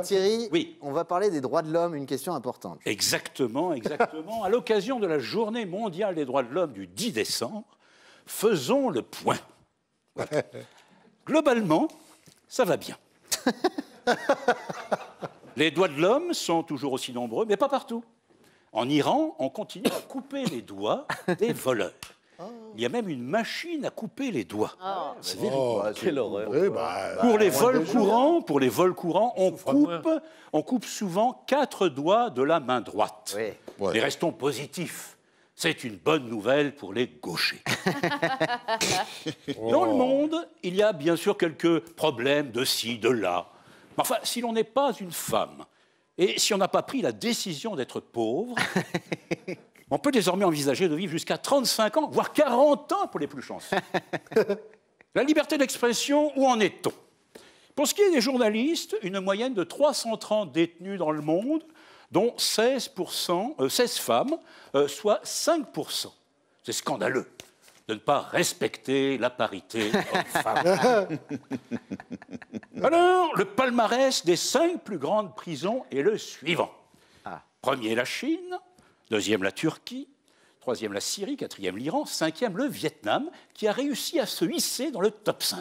Thierry, oui. On va parler des droits de l'homme, une question importante. Exactement, exactement. À l'occasion de la Journée mondiale des droits de l'homme du 10 décembre, faisons le point. Voilà. Globalement, ça va bien. Les droits de l'homme sont toujours aussi nombreux, mais pas partout. En Iran, on continue à couper les doigts des voleurs. Il y a même une machine à couper les doigts. C'est vérifié. Quelle horreur. Pour les vols courants, on coupe souvent 4 doigts de la main droite. Oui. Ouais. Mais restons positifs. C'est une bonne nouvelle pour les gauchers. Dans le monde, il y a bien sûr quelques problèmes de ci, de là. Mais enfin, si l'on n'est pas une femme, et si on n'a pas pris la décision d'être pauvre, on peut désormais envisager de vivre jusqu'à 35 ans, voire 40 ans pour les plus chanceux. La liberté d'expression, où en est-on? Pour ce qui est des journalistes, une moyenne de 330 détenus dans le monde, dont 16 femmes, soit 5%. C'est scandaleux de ne pas respecter la parité homme-femme. Alors, le palmarès des 5 plus grandes prisons est le suivant. Premier, la Chine. Deuxième, la Turquie. Troisième, la Syrie. Quatrième, l'Iran. Cinquième, le Vietnam, qui a réussi à se hisser dans le top 5.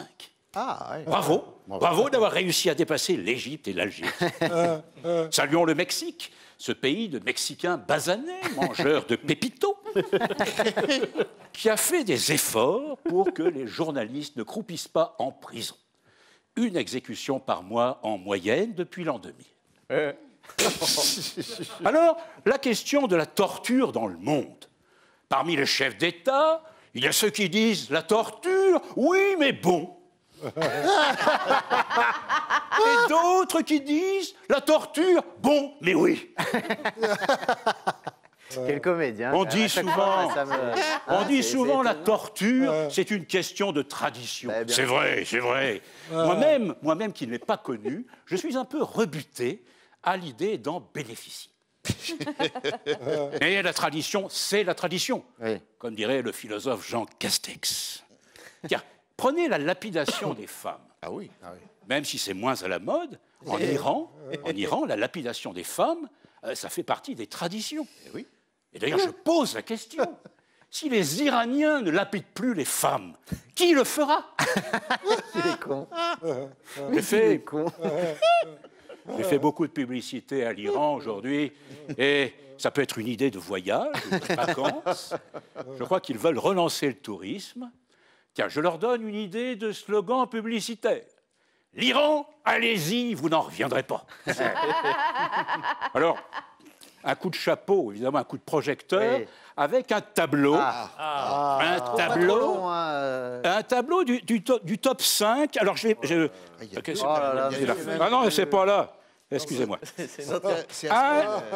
Ouais. Bravo, bravo d'avoir réussi à dépasser l'Égypte et l'Algérie. Saluons le Mexique, ce pays de Mexicains basanés, mangeurs de pépitos, qui a fait des efforts pour que les journalistes ne croupissent pas en prison. Une exécution par mois en moyenne depuis l'an 2000. Alors, la question de la torture dans le monde. Parmi les chefs d'État, il y a ceux qui disent la torture, oui, mais bon. Et d'autres qui disent la torture, bon, mais oui. Quel comédien. On dit souvent, c'est la étonnant. torture, c'est une question de tradition. Bah, bien C'est sûr. vrai, c'est vrai. Moi-même qui ne l'ai pas connu, je suis un peu rebuté à l'idée d'en bénéficier. Et la tradition, c'est la tradition, Oui. comme dirait le philosophe Jean Castex. Tiens, prenez la lapidation des femmes. Ah oui. Même si c'est moins à la mode, en Iran, la lapidation des femmes, ça fait partie des traditions. Oui. Et d'ailleurs, je pose la question. Si les Iraniens ne lapident plus les femmes, qui le fera? Il est con. J'ai fait beaucoup de publicité à l'Iran aujourd'hui, et ça peut être une idée de voyage, de vacances. Je crois qu'ils veulent relancer le tourisme. Tiens, je leur donne une idée de slogan publicitaire. L'Iran, allez-y, vous n'en reviendrez pas. Alors, un coup de chapeau, évidemment, un coup de projecteur, Oui. avec un tableau. Un tableau. Un tableau du top 5. Alors, je vais... Ah non, c'est pas là. Excusez-moi.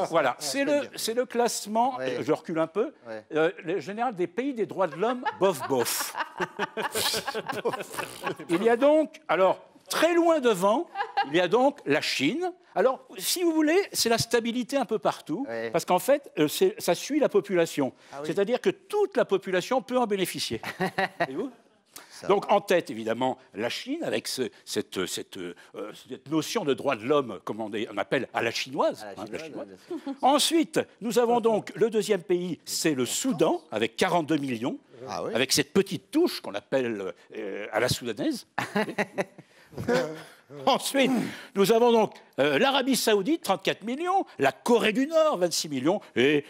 Voilà, c'est le classement, Ouais. je recule un peu, le général des pays des droits de l'homme, bof. Il y a donc, alors, très loin devant, il y a donc la Chine. Alors, si vous voulez, c'est la stabilité un peu partout, Ouais. parce qu'en fait, ça suit la population. C'est-à-dire que toute la population peut en bénéficier. Voyez-vous ? Donc, en tête, évidemment, la Chine, avec cette notion de droit de l'homme, comme on appelle à la chinoise. La chinoise. Ensuite, nous avons donc le deuxième pays, c'est le Soudan, avec 42 millions, avec cette petite touche qu'on appelle à la soudanaise. Ensuite, nous avons donc l'Arabie Saoudite, 34 millions, la Corée du Nord, 26 millions, et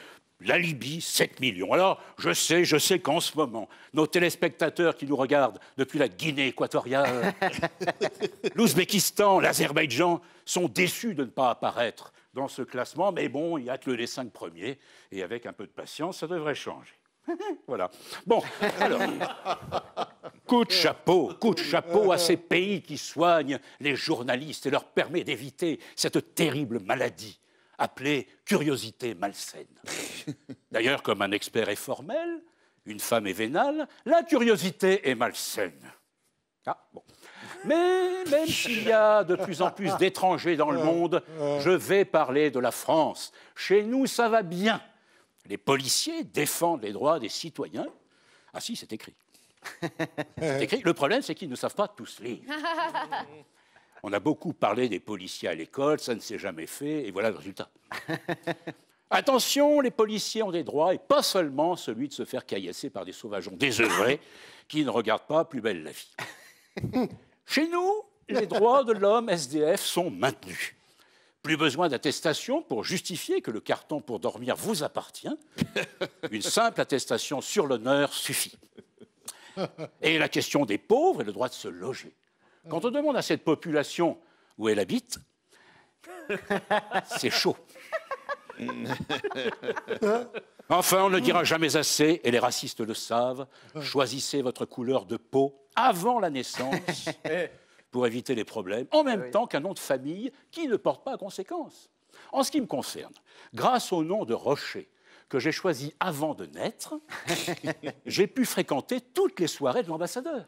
la Libye, 7 millions. Alors, je sais qu'en ce moment, nos téléspectateurs qui nous regardent depuis la Guinée équatoriale, l'Ouzbékistan, l'Azerbaïdjan, sont déçus de ne pas apparaître dans ce classement. Mais bon, il n'y a que les 5 premiers. Et avec un peu de patience, ça devrait changer. Voilà. Bon, alors, coup de chapeau à ces pays qui soignent les journalistes et leur permet d'éviter cette terrible maladie appelée curiosité malsaine. D'ailleurs, comme un expert est formel, une femme est vénale, la curiosité est malsaine. Ah, bon. Mais même s'il y a de plus en plus d'étrangers dans le monde, je vais parler de la France. Chez nous, ça va bien. Les policiers défendent les droits des citoyens. Ah si, c'est écrit. C'est écrit. Le problème, c'est qu'ils ne savent pas tous lire. On a beaucoup parlé des policiers à l'école, ça ne s'est jamais fait, et voilà le résultat. Attention, les policiers ont des droits, et pas seulement celui de se faire caillasser par des sauvageons désœuvrés qui ne regardent pas Plus belle la vie. Chez nous, les droits de l'homme SDF sont maintenus. Plus besoin d'attestation pour justifier que le carton pour dormir vous appartient. Une simple attestation sur l'honneur suffit. Et la question des pauvres et le droit de se loger. Quand on demande à cette population où elle habite, c'est chaud. Enfin, on ne dira jamais assez, et les racistes le savent, choisissez votre couleur de peau avant la naissance pour éviter les problèmes, en même temps qu'un nom de famille qui ne porte pas à conséquence. En ce qui me concerne, grâce au nom de Rocher, que j'ai choisi avant de naître, j'ai pu fréquenter toutes les soirées de l'ambassadeur.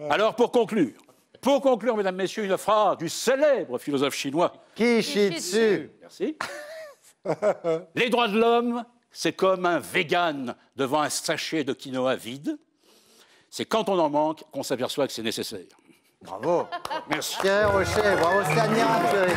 Alors pour conclure, mesdames, messieurs, une phrase du célèbre philosophe chinois. Kishitsu. Merci. Les droits de l'homme, c'est comme un vegan devant un sachet de quinoa vide. C'est quand on en manque qu'on s'aperçoit que c'est nécessaire. Bravo. Merci. Thierry Rocher, bravo, c'est admirable, Thierry.